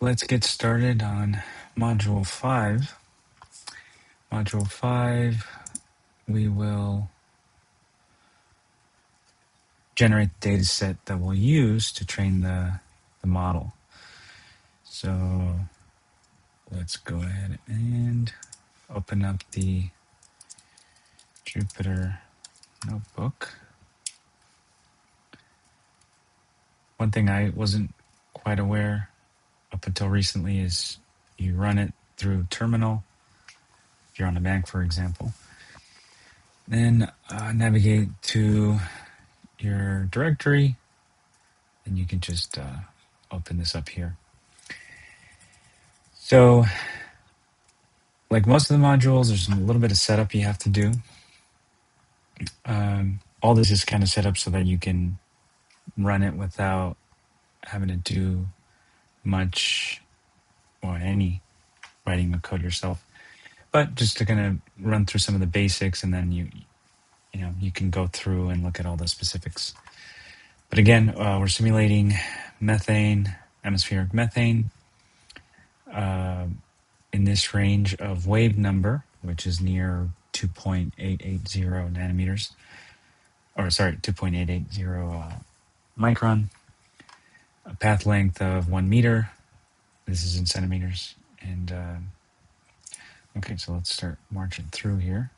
let's get started on Module 5. Module 5, we will generate the data set that we'll use to train the model. So let's go ahead and open up the Jupyter Notebook. One thing I wasn't quite aware up until recently is you run it through terminal, if you're on a Mac, for example. Then navigate to your directory, and you can just open this up here. So, like most of the modules, there's a little bit of setup you have to do. All this is kind of set up so that you can run it without having to do much or any writing of code yourself. But just to kind of run through some of the basics, and then you can go through and look at all the specifics. But again, we're simulating methane, atmospheric methane, in this range of wave number, which is near 2.880 nanometers, or sorry, 2.880 micron, a path length of 1 meter. This is in centimeters. And okay, so let's start marching through here.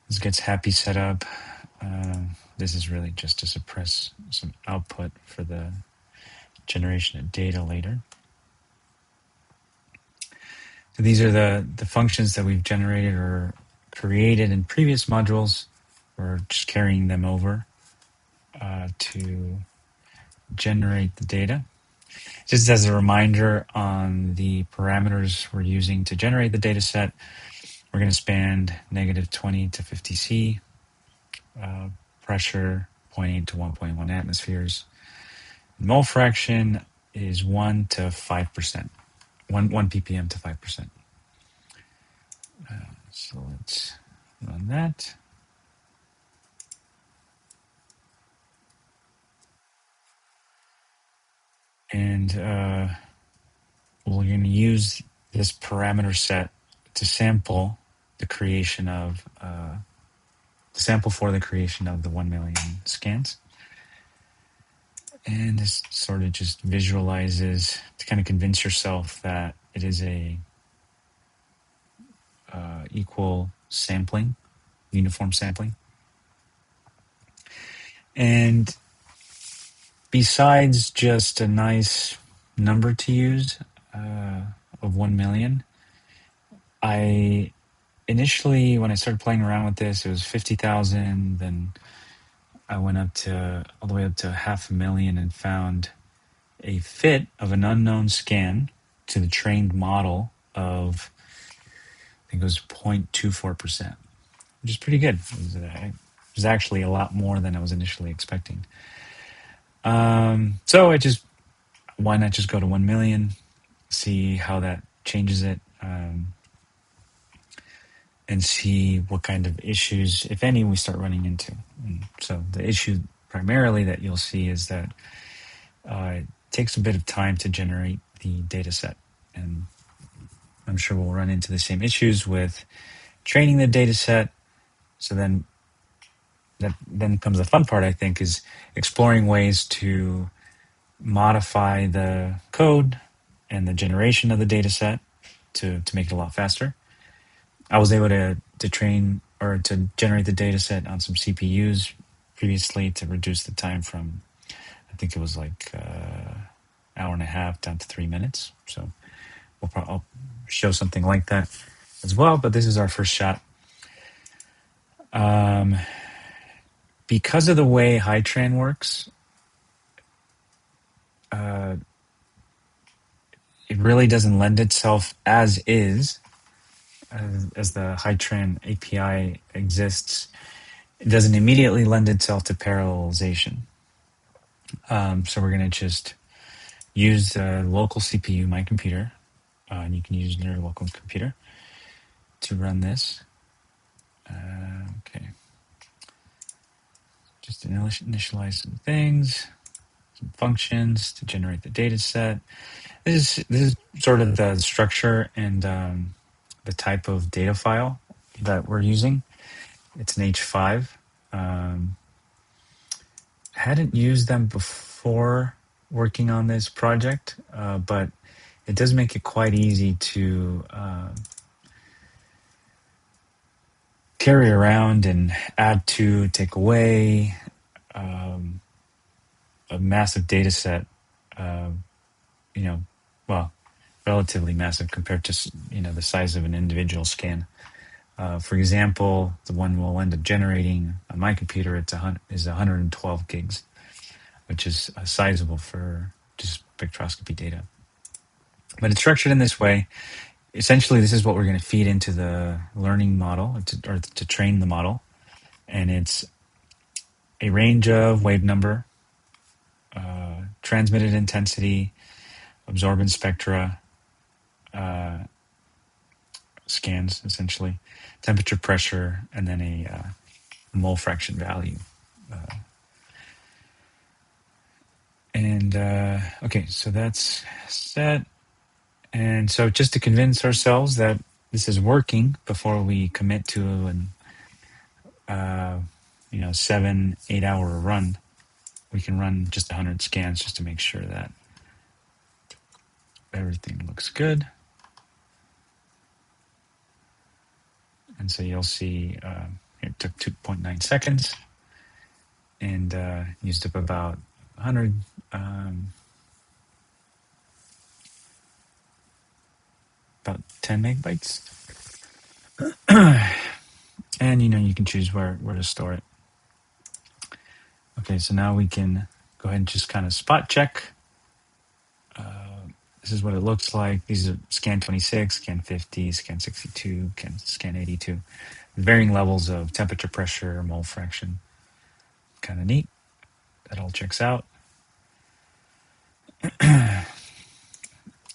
This gets happy set up. This is really just to suppress some output for the generation of data later. So these are the functions that we've generated or created in previous modules. We're just carrying them over to generate the data. Just as a reminder on the parameters we're using to generate the data set, we're going to span -20 to 50 C, pressure 0.8 to 1.1 atmospheres. Mole fraction is 1 to 5%, 1 ppm to 5%. So let's run that. And we're going to use this parameter set to sample the creation of for the creation of the 1 million scans. And this sort of just visualizes to kind of convince yourself that it is a equal sampling, uniform sampling. And besides just a nice number to use of 1 million, I initially, when I started playing around with this, it was 50,000. Then I went all the way up to 500,000 and found a fit of an unknown scan to the trained model of, I think it was 0.24%, which is pretty good. It was actually a lot more than I was initially expecting. So why not just go to 1 million, see how that changes it, and see what kind of issues, if any, we start running into. And so the issue primarily that you'll see is that it takes a bit of time to generate the data set. And I'm sure we'll run into the same issues with training the data set. So then comes the fun part, I think, is exploring ways to modify the code and the generation of the data set to make it a lot faster. I was able to train or to generate the data set on some CPUs previously to reduce the time from, I think it was like hour and a half down to 3 minutes. So I'll show something like that as well, but this is our first shot. Because of the way HiTran works, it really doesn't lend itself as is, as the HiTran API exists. It doesn't immediately lend itself to parallelization. So we're going to just use the local CPU, my computer, and you can use your local computer to run this. Okay. Just initialize some things. some functions to generate the data set. This is sort of the structure and the type of data file that we're using. It's an H5. Hadn't used them before working on this project, but it does make it quite easy to carry around and add to, take away a massive data set. You know, well, relatively massive compared to the size of an individual scan. For example, the one we'll end up generating on my computer is 112 gigs, which is sizable for just spectroscopy data. But it's structured in this way. Essentially, this is what we're going to feed into the learning model or to train the model. And it's a range of wave number, transmitted intensity, absorbance spectra, scans, essentially, temperature, pressure, and then a mole fraction value. Okay, so that's set. And so just to convince ourselves that this is working before we commit to an 7-8 hour run, we can run just 100 scans just to make sure that everything looks good. And so you'll see it took 2.9 seconds and used up about 100 about 10 megabytes. And you can choose where to store it. Okay, so now we can go ahead and just kind of spot check. This is what it looks like. These are scan 26, scan 50, scan 62, scan 82. Varying levels of temperature, pressure, mole fraction. Kind of neat. That all checks out.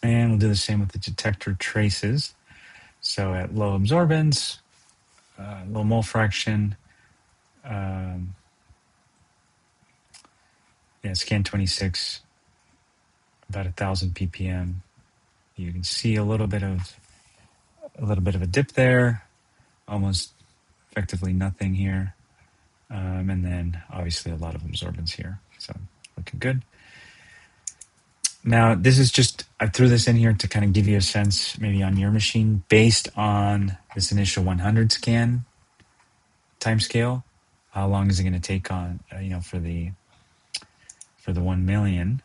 And we'll do the same with the detector traces. So at low absorbance, low mole fraction, scan 26, about 1,000 ppm. You can see a little bit of a dip there, almost effectively nothing here, and then obviously a lot of absorbance here. So looking good. Now this is just, I threw this in here to kind of give you a sense, maybe on your machine, based on this initial 100 scan timescale. How long is it going to take on, for the 1 million?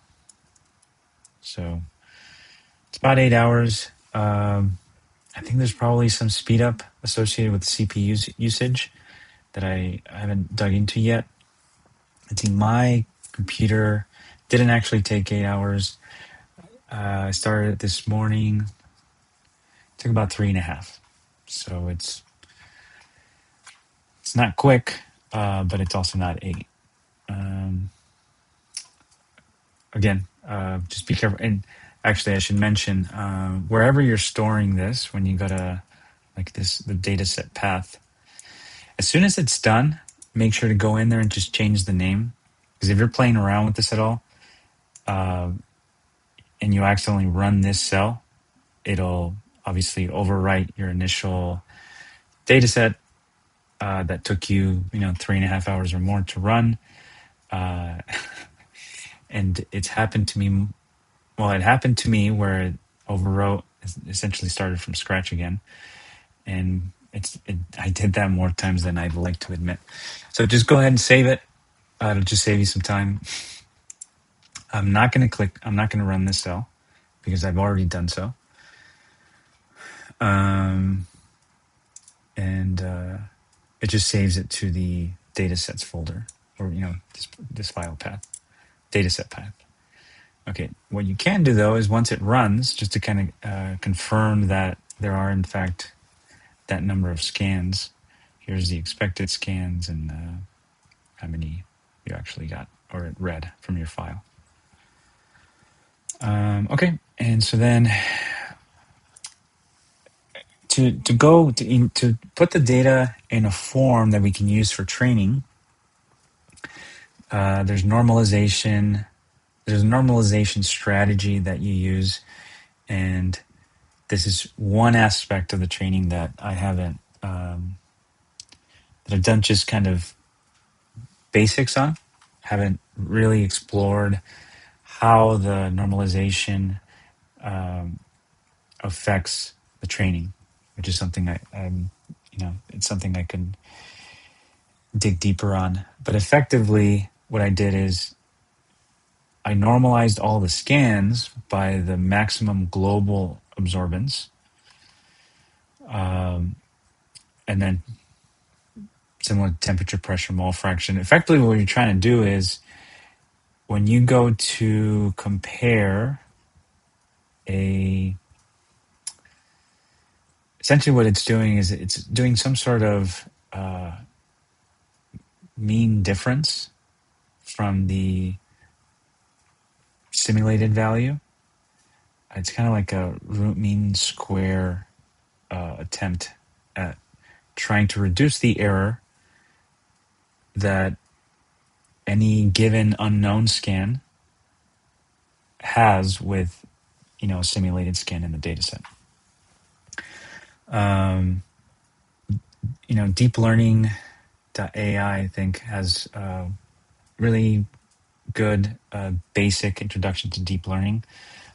So it's about 8 hours. I think there's probably some speed up associated with CPU usage that I haven't dug into yet. I think my computer didn't actually take 8 hours. I started it this morning. It took about 3.5. So it's not quick, but it's also not 8. Again, just be careful. And actually, I should mention, wherever you're storing this, when you go to the dataset path, as soon as it's done, make sure to go in there and just change the name. Because if you're playing around with this at all, and you accidentally run this cell, it'll obviously overwrite your initial dataset that took you, 3.5 hours or more to run. And it's happened to me. Well, it happened to me where it overwrote, essentially started from scratch again. And I did that more times than I'd like to admit. So just go ahead and save it. It'll just save you some time. I'm not going to run this cell because I've already done so. And it just saves it to the datasets folder, or this file path, dataset path. Okay, what you can do though is once it runs, just to kind of confirm that there are in fact that number of scans. Here's the expected scans and how many you actually got or it read from your file. Okay, and so then to put the data in a form that we can use for training, there's normalization, there's a normalization strategy that you use, and this is one aspect of the training that I haven't that I've done just kind of basics on. Haven't really explored how the normalization affects the training, which is something I'm, it's something I can dig deeper on. But effectively, what I did is I normalized all the scans by the maximum global absorbance, and then similar to temperature, pressure, mole fraction. Effectively, what you're trying to do is when you go to compare essentially what it's doing is it's doing some sort of mean difference from the simulated value. It's kind of like a root mean square attempt at trying to reduce the error that any given unknown scan has with a simulated scan in the dataset. DeepLearning.AI, I think, has really good basic introduction to deep learning,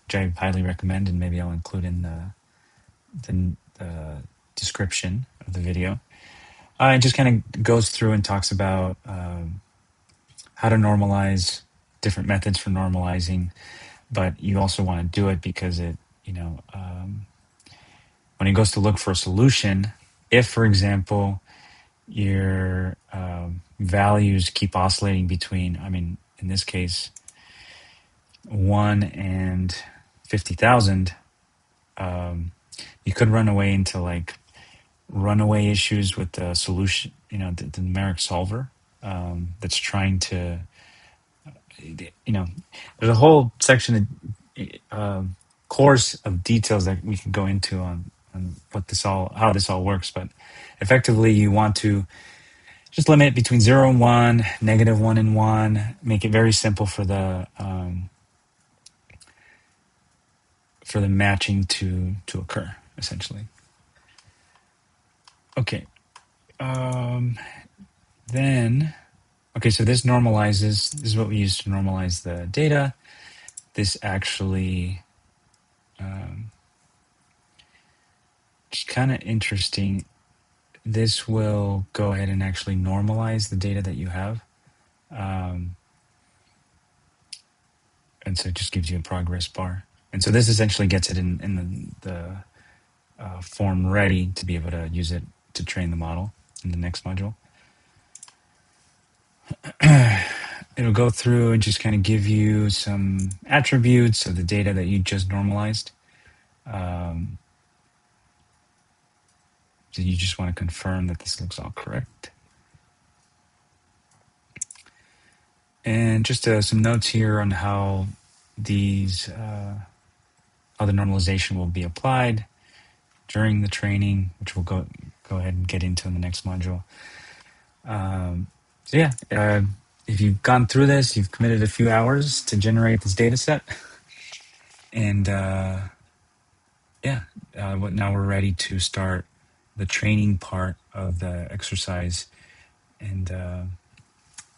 which I highly recommend, and maybe I'll include in the description of the video. It just kind of goes through and talks about how to normalize, different methods for normalizing, but you also want to do it because when it goes to look for a solution, if, for example, your values keep oscillating between, in this case, 1 and 50,000, you could run away into like runaway issues with the solution, the numeric solver that's trying to, there's a whole section of course of details that we can go into on how this all works. But effectively, you want to just limit it between 0 and 1, -1 and 1, make it very simple for the matching to occur, essentially. Okay. So this normalizes, this is what we use to normalize the data. This actually, it's kind of interesting. This will go ahead and actually normalize the data that you have. And so it just gives you a progress bar. And so this essentially gets it in the form ready to be able to use it to train the model in the next module. It'll go through and just kind of give you some attributes of the data that you just normalized. So you just want to confirm that this looks all correct. And just some notes here on how these, how the normalization will be applied during the training, which we'll go ahead and get into in the next module. If you've gone through this, you've committed a few hours to generate this data set. And now we're ready to start the training part of the exercise. And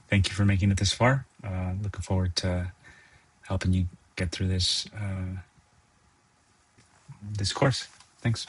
thank you for making it this far. Looking forward to helping you get through this course. Thanks.